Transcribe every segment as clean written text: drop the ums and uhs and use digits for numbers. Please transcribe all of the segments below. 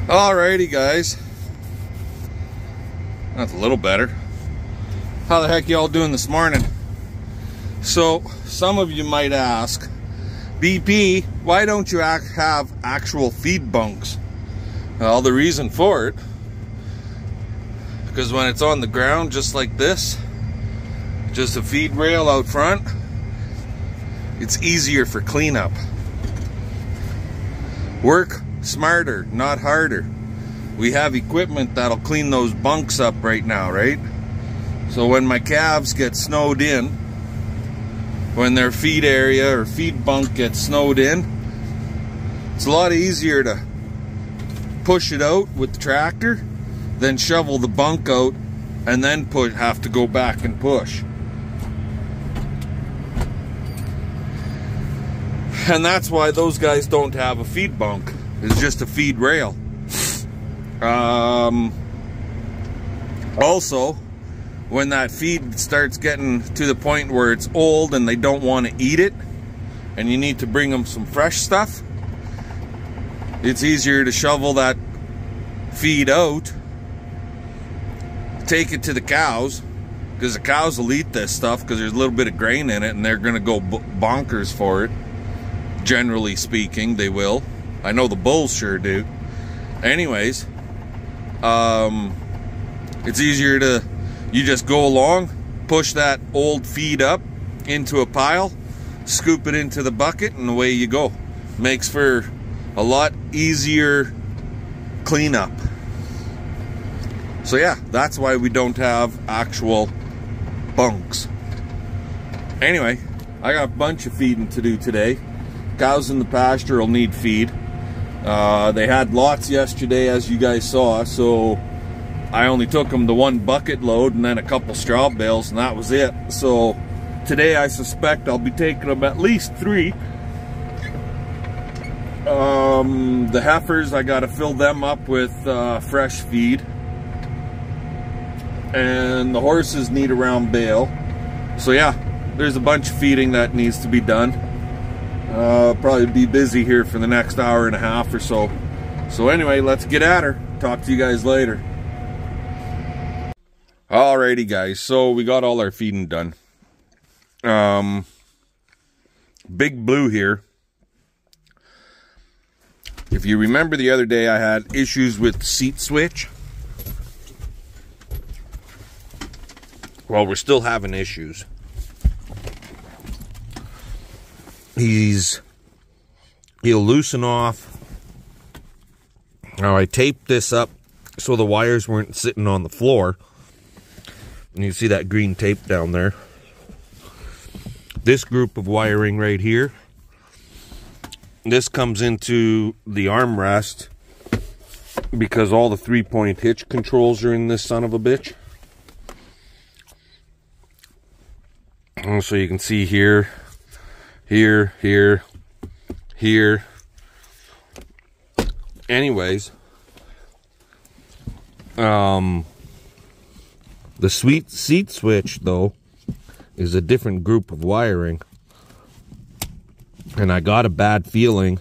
Alrighty guys, that's a little better. How the heck y'all doing this morning? So some of you might ask, BP, why don't you have actual feed bunks? Well, the reason for it, because when it's on the ground just like this, just a feed rail out front, it's easier for cleanup. Work smarter, not harder. We have equipment that'll clean those bunks up right now, right? So when my calves get snowed in, when their feed area or feed bunk gets snowed in, it's a lot easier to push it out with the tractor than shovel the bunk out and then have to go back and push. And that's why those guys don't have a feed bunk. It's just a feed rail. Also, when that feed starts getting to the point where it's old and they don't want to eat it, and you need to bring them some fresh stuff, it's easier to shovel that feed out, take it to the cows, because the cows will eat this stuff because there's a little bit of grain in it and they're going to go bonkers for it. Generally speaking, they will. I know the bulls sure do. Anyways, it's easier to, you just go along, push that old feed up into a pile, scoop it into the bucket, and away you go. Makes for a lot easier cleanup. So yeah, that's why we don't have actual bunks. Anyway, I got a bunch of feeding to do today. Cows in the pasture will need feed. They had lots yesterday, as you guys saw, so I only took them the one bucket load and then a couple straw bales, and that was it. So today I suspect I'll be taking them at least 3. The heifers, I gotta fill them up with fresh feed, and the horses need a round bale. So yeah, there's a bunch of feeding that needs to be done. Probably be busy here for the next hour and a half or so. So anyway, let's get at her. Talk to you guys later. Alrighty guys, so we got all our feeding done. Big Blue here. If you remember the other day, I had issues with the seat switch. Well, we're still having issues. He'll loosen off. Now I taped this up so the wires weren't sitting on the floor. And you see that green tape down there. This group of wiring right here, this comes into the armrest because all the 3-point hitch controls are in this son of a bitch. And so you can see here, here. Anyways, the seat switch though is a different group of wiring, and I got a bad feeling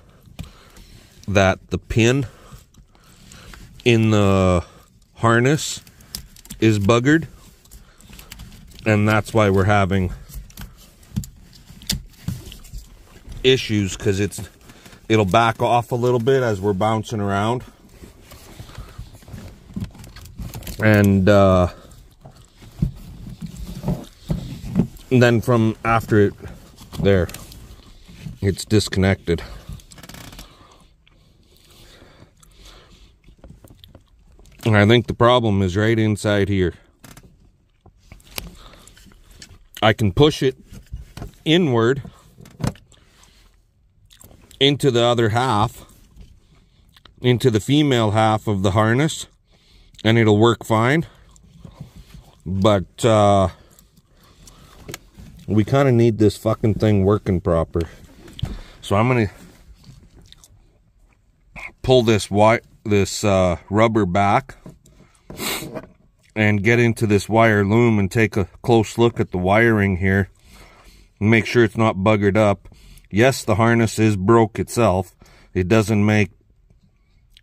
that the pin in the harness is buggered, and that's why we're having issues, because it'll back off a little bit as we're bouncing around, and then from after it there, it's disconnected. And I think the problem is right inside here. I can push it inward into the other half, into the female half of the harness, and it'll work fine. But we kind of need this fucking thing working proper. So I'm gonna pull this rubber back and get into this wire loom and take a close look at the wiring here and make sure it's not buggered up. Yes, the harness is broke itself. It doesn't make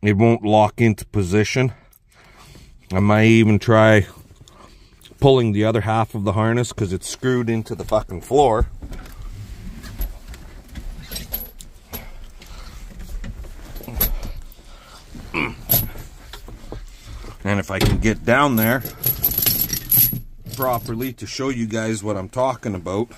it won't lock into position. I might even try pulling the other half of the harness because it's screwed into the fucking floor. And if I can get down there properly to show you guys what I'm talking about.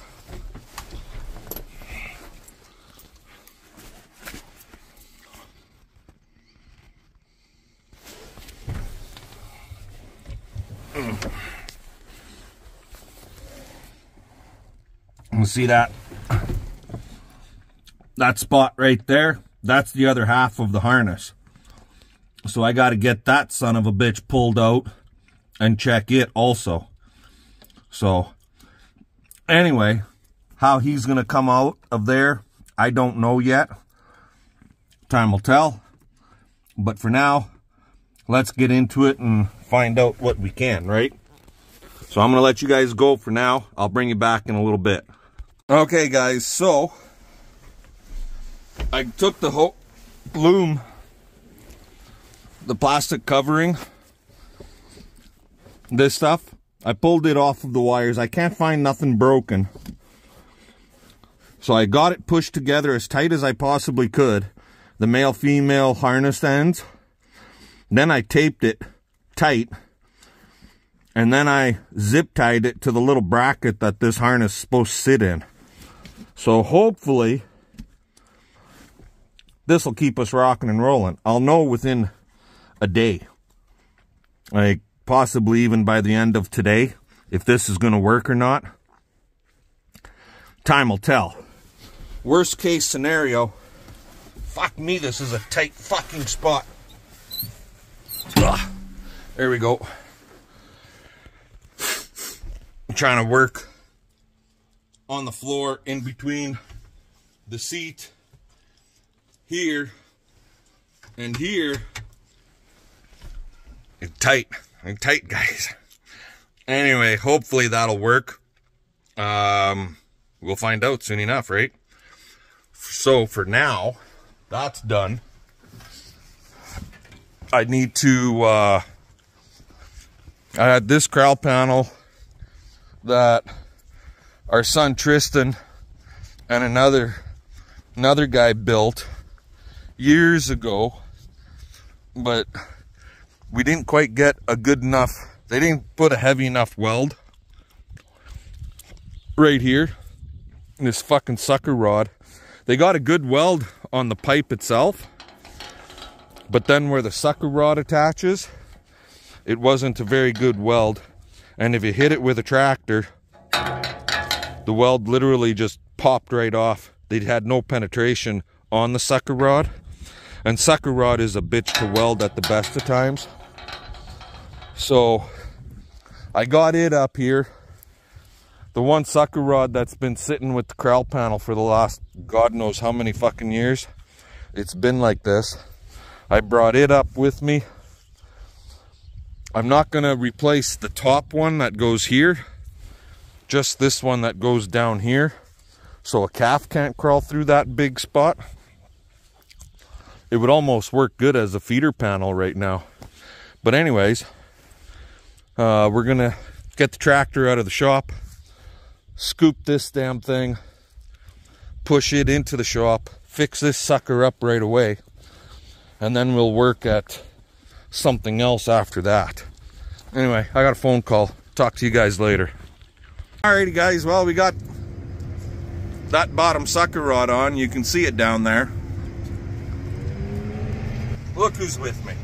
You see that spot right there? That's the other half of the harness. So I got to get that son of a bitch pulled out and check it also. So anyway, how he's going to come out of there, I don't know yet. Time will tell. But for now, let's get into it and find out what we can, right? So I'm going to let you guys go for now. I'll bring you back in a little bit. Okay, guys, so I took the loom, the plastic covering, this stuff, I pulled it off of the wires. I can't find nothing broken. So I got it pushed together as tight as I possibly could, the male-female harness ends. Then I taped it tight, and then I zip tied it to the little bracket that this harness is supposed to sit in. So hopefully this will keep us rocking and rolling. I'll know within a day, like possibly even by the end of today, if this is going to work or not. Time will tell. Worst case scenario, fuck me, this is a tight fucking spot. Ugh. There we go. I'm trying to work on the floor in between the seat here and here. It's tight. I'm tight, guys. Anyway, hopefully that'll work. We'll find out soon enough, right? So for now, that's done. I need to, I had this corral panel that our son Tristan and another guy built years ago, but we didn't quite get a good enough, they didn't put a heavy enough weld right here in this fucking sucker rod. They got a good weld on the pipe itself, but then where the sucker rod attaches, it wasn't a very good weld. And if you hit it with a tractor, the weld literally just popped right off. They had no penetration on the sucker rod. And sucker rod is a bitch to weld at the best of times. So I got it up here. The one sucker rod that's been sitting with the corral panel for the last God knows how many fucking years. It's been like this. I brought it up with me. I'm not going to replace the top one that goes here. Just this one that goes down here. So a calf can't crawl through that big spot. It would almost work good as a feeder panel right now. But anyways, we're going to get the tractor out of the shop. Scoop this damn thing. Push it into the shop. Fix this sucker up right away. And then we'll work at something else after that. Anyway, I got a phone call. Talk to you guys later. Alrighty guys, well, we got that bottom sucker rod on. You can see it down there. Look who's with me.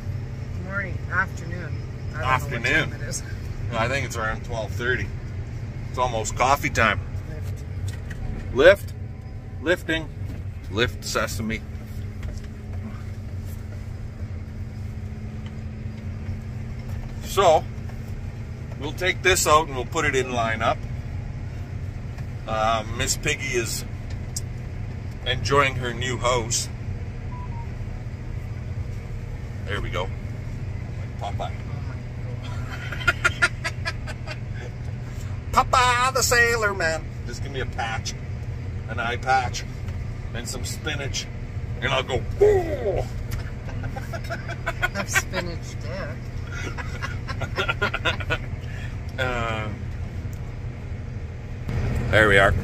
Morning, afternoon. Afternoon. It is. I think it's around 12:30. It's almost coffee time. Lift. Lifting. Lift sesame. So, we'll take this out and we'll put it in line up. Miss Piggy is enjoying her new house. There we go. Popeye. Popeye the Sailor Man. Just give me a patch, an eye patch, and some spinach, and I'll go, oh! Of spinach dip. There we are.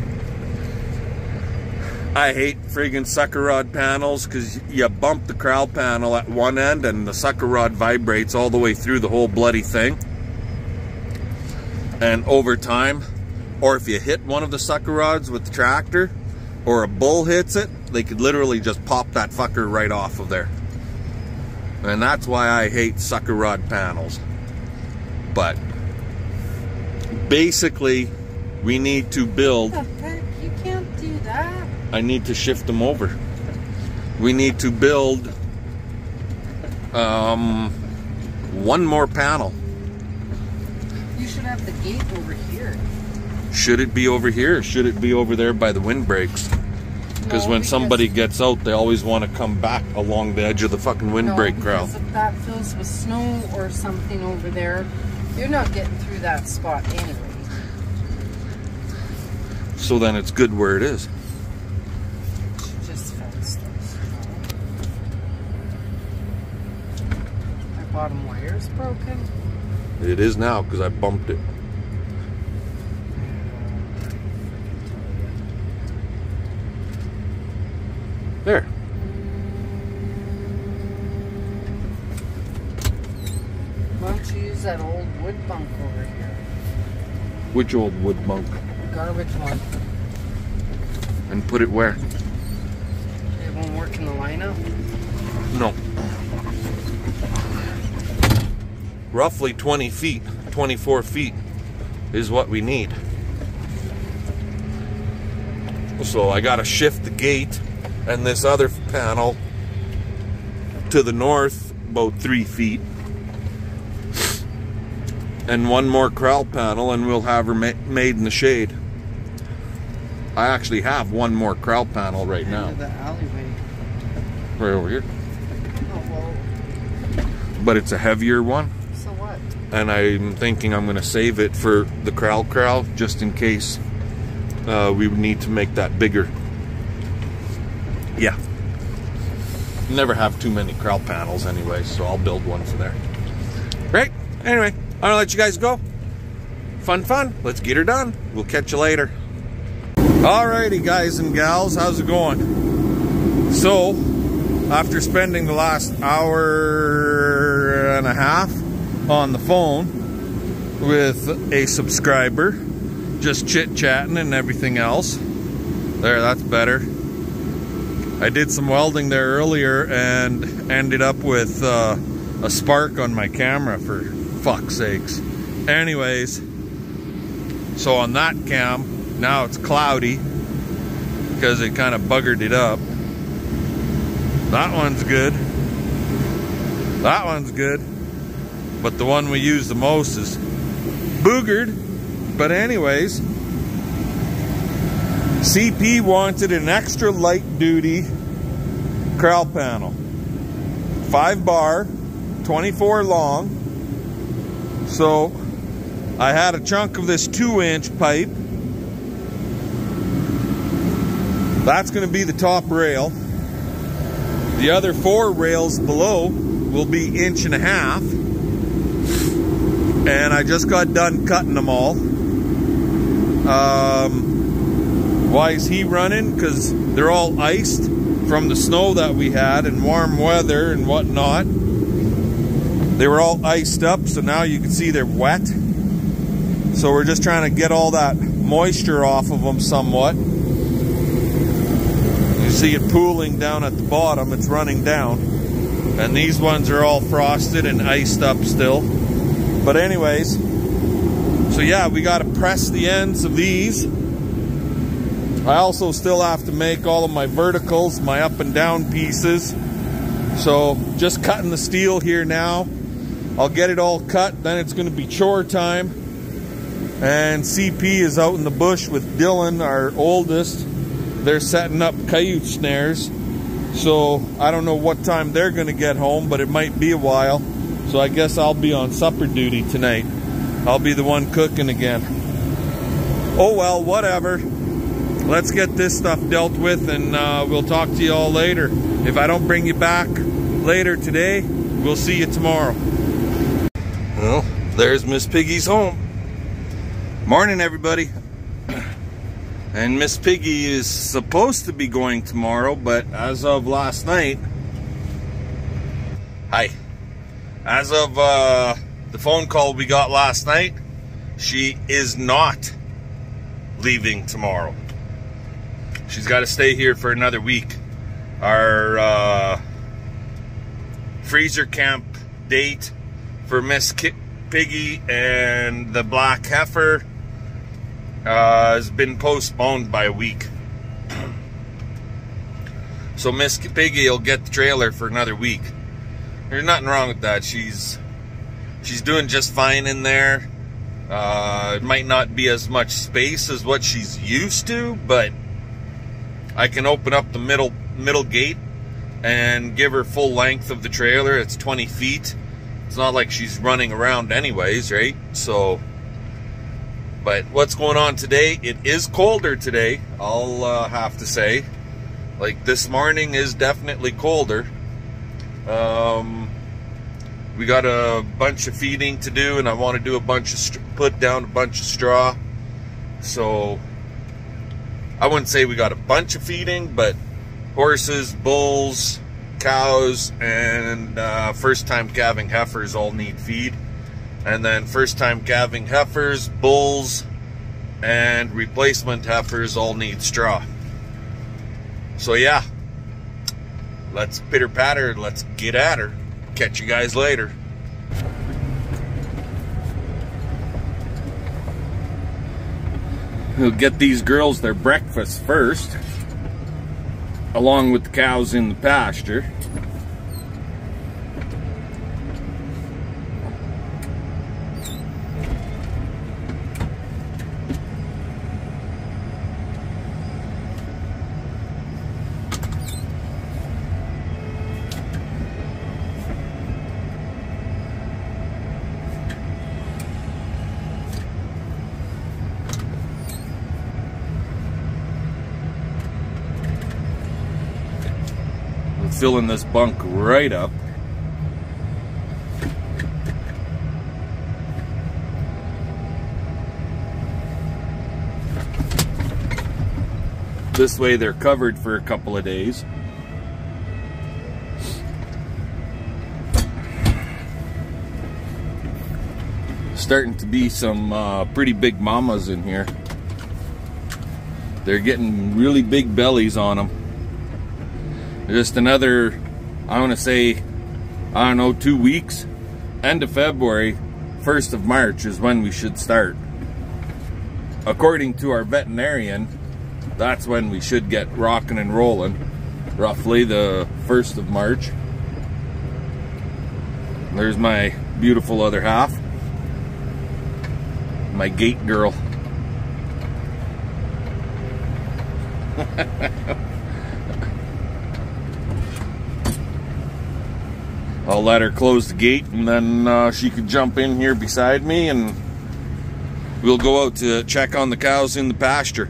I hate friggin' sucker rod panels because you bump the corral panel at one end and the sucker rod vibrates all the way through the whole bloody thing. And over time, or if you hit one of the sucker rods with the tractor or a bull hits it, they could literally just pop that fucker right off of there. And that's why I hate sucker rod panels. But basically, we need to build... What the heck? You can't do that. I need to shift them over. We need to build one more panel. You should have the gate over here. Should it be over here or should it be over there by the windbreaks? Because when somebody gets out, they always want to come back along the edge of the fucking windbreak corral. Because if that fills with snow or something over there, you're not getting through that spot anyway. So then it's good where it is. Just fence those. My bottom wire's broken. It is now because I bumped it. There. Why don't you use that old wood bunk over here? Which old wood bunk? The garbage one. And put it where? It won't work in the lineup? No. Roughly 20 feet, 24 feet is what we need. So I gotta shift the gate and this other panel to the north about 3 feet. And one more corral panel and we'll have her made in the shade. I actually have one more corral panel right now. The alleyway. Right over here. Oh, well. But it's a heavier one. So what? And I'm thinking I'm going to save it for the corral just in case we would need to make that bigger. Yeah. Never have too many corral panels anyway, so I'll build one for there. Right? Anyway, I'm going to let you guys go. Fun. Let's get her done. We'll catch you later. Alrighty, guys and gals, how's it going? So, after spending the last hour and a half on the phone with a subscriber, just chit-chatting and everything else. There, that's better. I did some welding there earlier and ended up with a spark on my camera, for fuck's sakes. Anyways, so on that cam, now it's cloudy because it kind of buggered it up. That one's good. That one's good. But the one we use the most is boogered. But anyways, CP wanted an extra light duty corral panel. 5 bar, 24 long. So I had a chunk of this 2-inch pipe. That's going to be the top rail. The other 4 rails below will be 1.5 inches. And I just got done cutting them all. Why is he running? Because they're all iced from the snow that we had and warm weather and whatnot. They were all iced up, so now you can see they're wet. So we're just trying to get all that moisture off of them somewhat. You see it pooling down at the bottom, it's running down. And these ones are all frosted and iced up still. But anyways, so yeah, we got to press the ends of these. I also still have to make all of my verticals, my up and down pieces. So just cutting the steel here now. I'll get it all cut, then it's going to be chore time. And CP is out in the bush with Dylan, our oldest. They're setting up coyote snares. So I don't know what time they're going to get home, but it might be a while. So I guess I'll be on supper duty tonight. I'll be the one cooking again. Oh well, whatever. Let's get this stuff dealt with and we'll talk to you all later. If I don't bring you back later today. We'll see you tomorrow. Well, there's Miss Piggy's home. Morning, everybody. And Miss Piggy is supposed to be going tomorrow, but as of last night, as of the phone call we got last night, she is not leaving tomorrow. She's got to stay here for another week. Our freezer camp date for Miss Piggy and the black heifer has been postponed by a week. So Miss Piggy will get the trailer for another week. There's nothing wrong with that. She's doing just fine in there. It might not be as much space as what she's used to, but I can open up the middle gate and give her full length of the trailer. It's 20 feet. It's not like she's running around anyways, right? So, but what's going on today? It is colder today, I'll have to say. Like, this morning is definitely colder. We got a bunch of feeding to do, and I want to do a bunch of put down a bunch of straw. So I wouldn't say we got a bunch of feeding, but horses, bulls, cows, and first-time calving heifers all need feed. And then first-time calving heifers, bulls, and replacement heifers all need straw. So yeah, let's pitter-patter, let's get at her. Catch you guys later. We'll get these girls their breakfast first, along with the cows in the pasture. Filling this bunk right up. This way they're covered for a couple of days. Starting to be some pretty big mamas in here. They're getting really big bellies on them. Just another, I want to say, I don't know, 2 weeks. End of February, 1st of March is when we should start. According to our veterinarian, that's when we should get rocking and rolling. Roughly the 1st of March. There's my beautiful other half. My gate girl. I'll let her close the gate, and then she could jump in here beside me, and we'll go out to check on the cows in the pasture.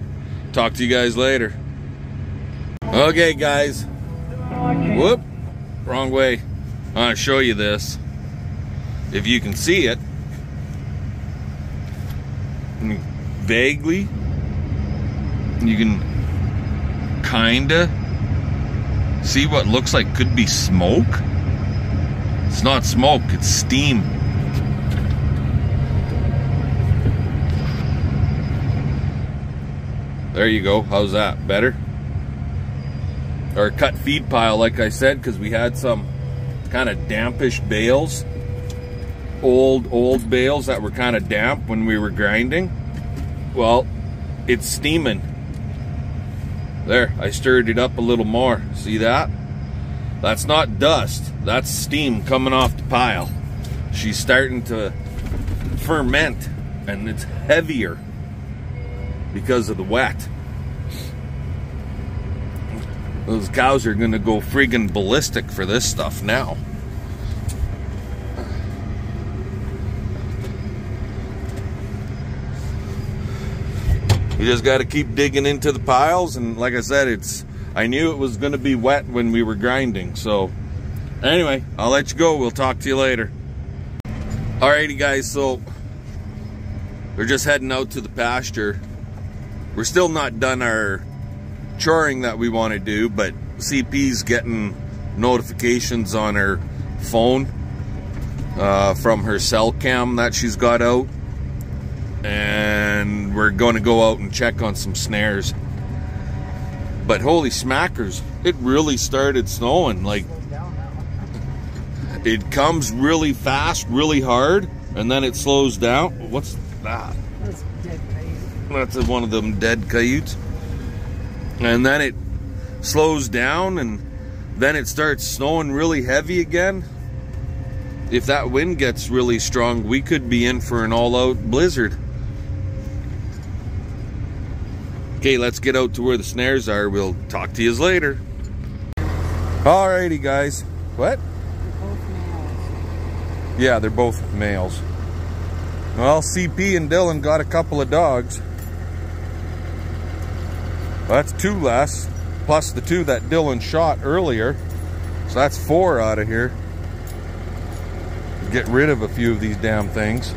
Talk to you guys later. Okay, guys. Whoop. Wrong way. I want to show you this. If you can see it. Vaguely. You can kinda see what looks like could be smoke. It's not smoke, it's steam. There you go. How's that? Better? Our cut feed pile, like I said, because we had some kind of dampish bales. Old bales that were kind of damp when we were grinding. Well, it's steaming. There, I stirred it up a little more. See that? That's not dust. That's steam coming off the pile. She's starting to ferment, and it's heavier because of the wet. Those cows are gonna go friggin' ballistic for this stuff now. You just gotta keep digging into the piles, and like I said, I knew it was gonna be wet when we were grinding, so Anyway, I'll let you go. We'll talk to you later. Alrighty guys, so we're just heading out to the pasture. We're still not done our choring that we want to do, but CP's getting notifications on her phone from her cell cam that she's got out, and we're going to go out and check on some snares. But holy smackers, it really started snowing. Like, it comes really fast, really hard, and then it slows down. What's that? That's a dead coyote. That's one of them dead coyotes. And then it slows down, and then it starts snowing really heavy again. If that wind gets really strong, we could be in for an all-out blizzard. Okay, let's get out to where the snares are. We'll talk to you later. Alrighty, guys. What? Yeah, they're both males. Well, CP and Dylan got a couple of dogs. Well, that's 2 less, plus the 2 that Dylan shot earlier. So that's 4 out of here. Get rid of a few of these damn things.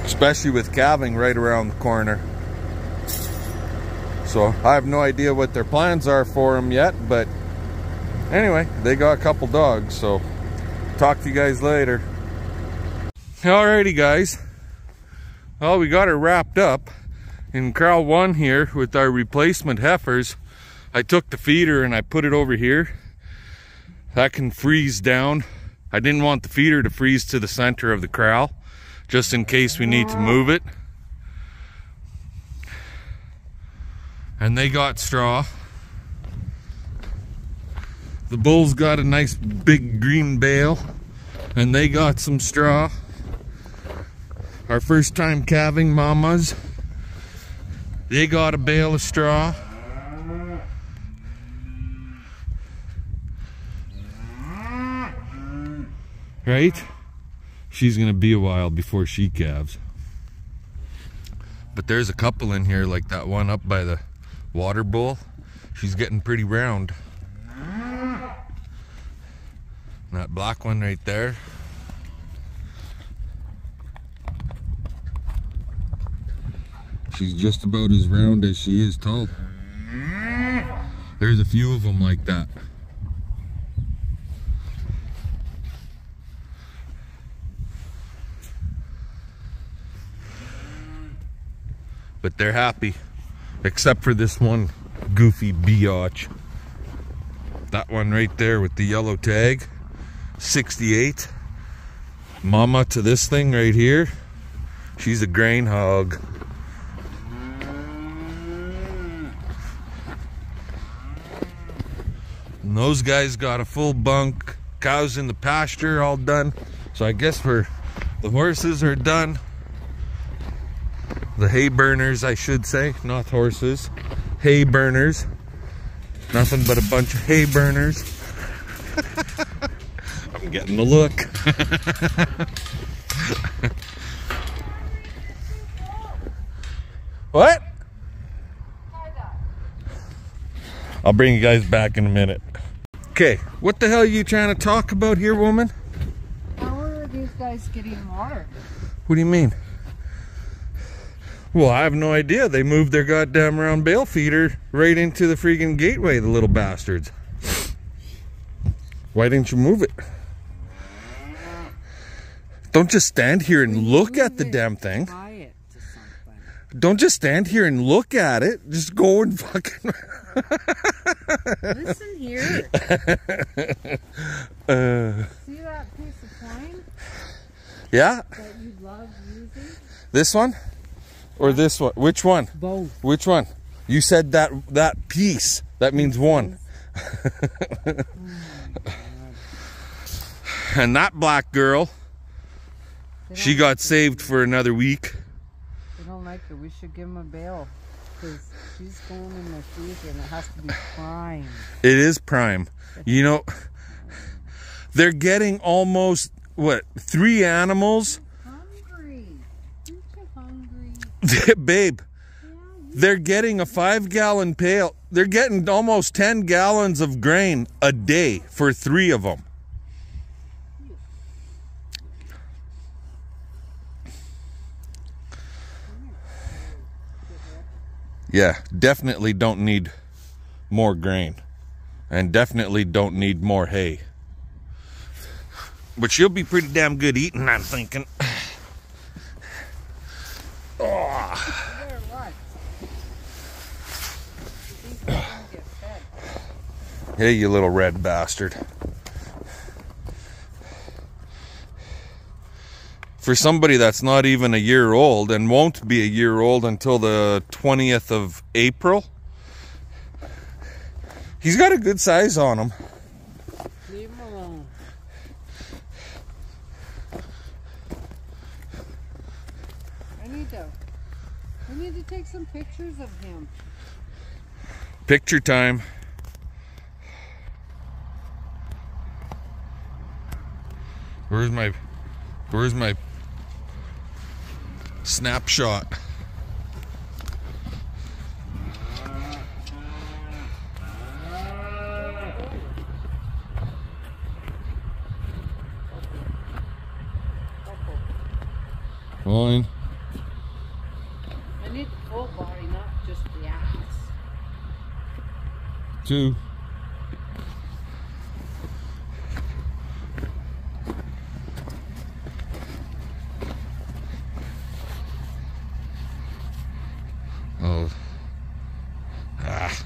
Especially with calving right around the corner. So I have no idea what their plans are for them yet, but anyway, they got a couple dogs, so talk to you guys later. Alrighty guys, well, we got her wrapped up in corral 1 here with our replacement heifers. I took the feeder and I put it over here. That can freeze down. I didn't want the feeder to freeze to the center of the corral, just in case we need to move it. And they got straw. The bulls got a nice big green bale, and they got some straw. Our first time calving mamas, they got a bale of straw. Right? She's gonna be a while before she calves. But there's a couple in here, like that one up by the water bowl. She's getting pretty round. That black one right there. She's just about as round as she is tall. There's a few of them like that. But they're happy, except for this one goofy biatch. That one right there with the yellow tag, 68. Mama to this thing right here, she's a grain hog. And those guys got a full bunk, cows in the pasture all done. So I guess the horses are done. The hay burners, I should say, not horses. Hay burners. Nothing but a bunch of hay burners. I'm getting the look. What? I'll bring you guys back in a minute. Okay, what the hell are you trying to talk about here, woman? How are these guys getting water? What do you mean? Well, I have no idea. They moved their goddamn round bale feeder right into the freaking gateway, the little bastards. Why didn't you move it? Don't just stand here and look at the damn thing. Don't just stand here and look at it. Just go and fucking... Listen here. See that piece of twine? Yeah? That you love using? This one? Or this one? Which one? Both. Which one? You said that piece. That means one. Oh, and that black girl, she got saved for another week. They don't like her. We should give them a bail. Because she's going in the freezer and it has to be prime. It is prime. You know, they're getting almost, what, 3 animals? Hungry. Aren't you hungry? Babe, Yeah, they're getting a 5-gallon pail. they're getting almost 10 gallons of grain a day for 3 of them. Yeah, definitely don't need more grain. And definitely don't need more hay. But she'll be pretty damn good eating, I'm thinking. Oh. Hey, you little red bastard. For somebody that's not even a year old and won't be a year old until the 20th of April, he's got a good size on him. Leave him alone. We need to take some pictures of him. Picture time. Where's my snapshot? Fine. I need the full body, not just the ass. 2. Oh. Ah.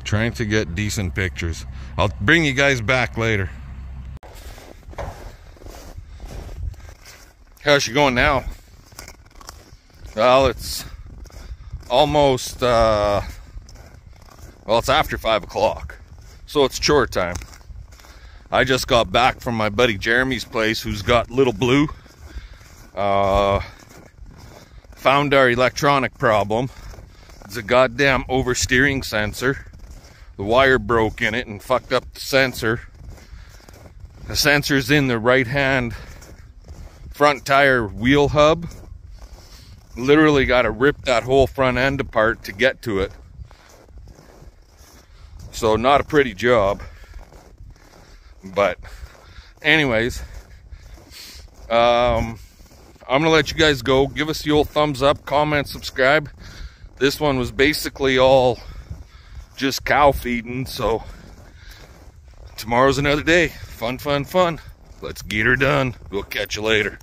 Trying to get decent pictures. I'll bring you guys back later. How's she going now? Well, it's almost, well, it's after 5 o'clock. So it's chore time. I just got back from my buddy Jeremy's place, who's got Little Blue. Found our electronic problem. It's a goddamn oversteering sensor. The wire broke in it and fucked up the sensor. The sensor's in the right hand front tire wheel hub. Literally got to rip that whole front end apart to get to it. So not a pretty job. But anyways, I'm gonna let you guys go. Give us the old thumbs up, comment, subscribe. This one was basically all just cow feeding, so tomorrow's another day. Fun, fun, fun. Let's get her done. We'll catch you later.